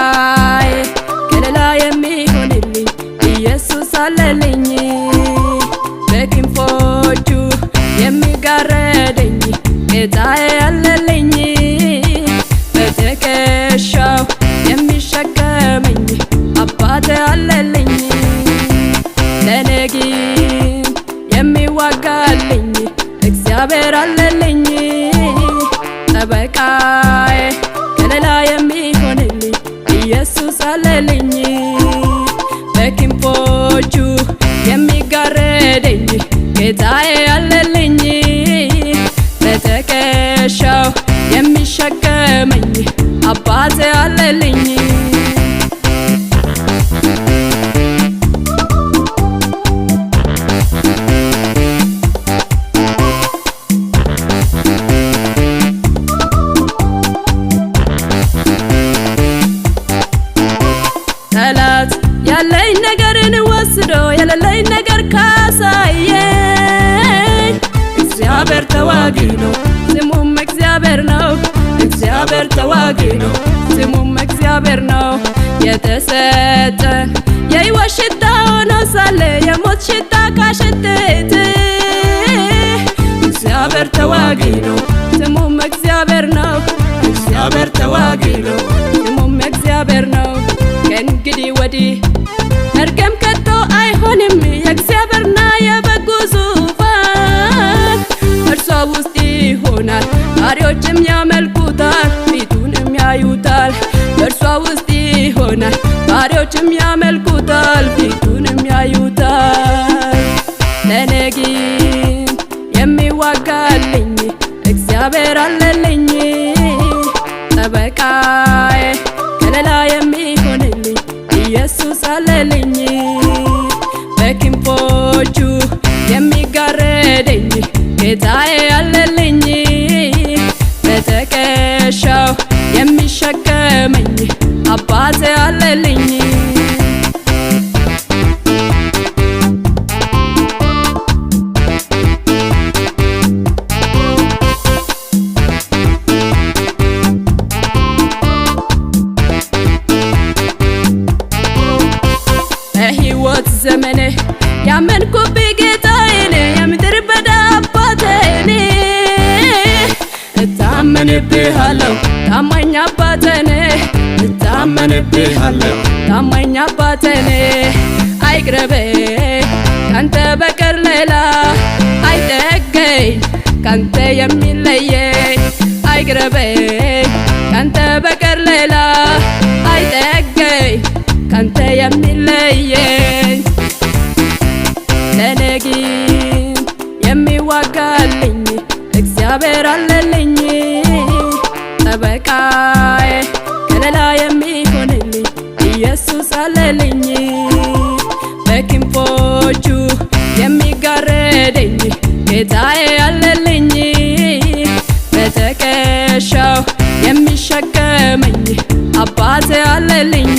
ጠበቃዬ ከለላ የሚሆንልኝ ኢየሱስ አለልኝ። በክንፎቹ የሚጋርደኝ ጌታዬ አለልኝ። በትከሻው የሚሸከመኝ አባቴ አለልኝ። ለኔ ግን የሚዋጋልኝ እግዚአብሔር አለልኝ። ጠበቃዬ ከለላ የሚሆንልኝ ኢየሱስ አለልኝ። በክንፎቹ የሚጋርደኝ ጌታዬ አለልኝ። በትከሻው የሚሸከመኝ አባቴ አለልኝ። ጠላት ያለኝ ነገርን ወስዶ የሌለኝ ነገር ካሳየኝ እግዚአብሔር ተዋጊ ነው ስሙም እግዚአብሔር ነው። እግዚአብሔር ተዋጊ ነው ስሙም እግዚአብሔር ነው። የተሰጠን የሕይወት ሽታ ሆኖ ሳለ የሞት ሽታ ካሸተተ እግዚአብሔር ተዋጊ ነው ስሙም እግዚአብሔር ነው። እግዚአብሔር ተዋጊ ነው ስሙም እግዚአብሔር ነው። ከእንግዲህ ወዲህ መርገም ከቶ አይሆንም። የእግዚአብሔርና የበጉ ዙፋን እርሷ ውስጥ ይሆናል። ባሪያዎችም ያመልኩታል ፊቱንም ያዩታል። እርሷ ውስጥ ይሆናል። ባሪያዎችም ያመልኩታል ፊቱንም ያዩታል። ለኔ ግን የሚዋጋልኝ እግዚአብሔር አለልኝ። ጠበቃዬ ከለላ የሚሆንልኝ ኢየሱስ አለልኝ። በክንፎቹ የሚጋርደኝ ጌታዬ አለልኝ። በትከሻው የሚሸከመኝ አባቴ አለልኝ። በሕይወት ዘመኔ ያመንኩብህ ጌታዬን የምድር በዳ አባቴን እታመንብሃለሁ ታማኝ አባቴን እታመንብሃለሁ ታማኝ አባቴን። አይቅረበኝ ካንተ በቀር ሌላ አይጠገኝ ካንተ የሚለየኝ። አይቅረበኝ ካንተ በቀር ሌላ አይጠገኝ ካንተ የሚለየኝ። ለኔ ግን የሚዋጋልኝ እግዚአብሔር አለልኝ። ጠበቃዬ ከለላ የሚሆንልኝ ኢየሱስ አለልኝ። በክንፎቹ የሚጋርደኝ ጌታዬ አለልኝ። በትከሻው የሚሸከመኝ አባቴ አለልኝ።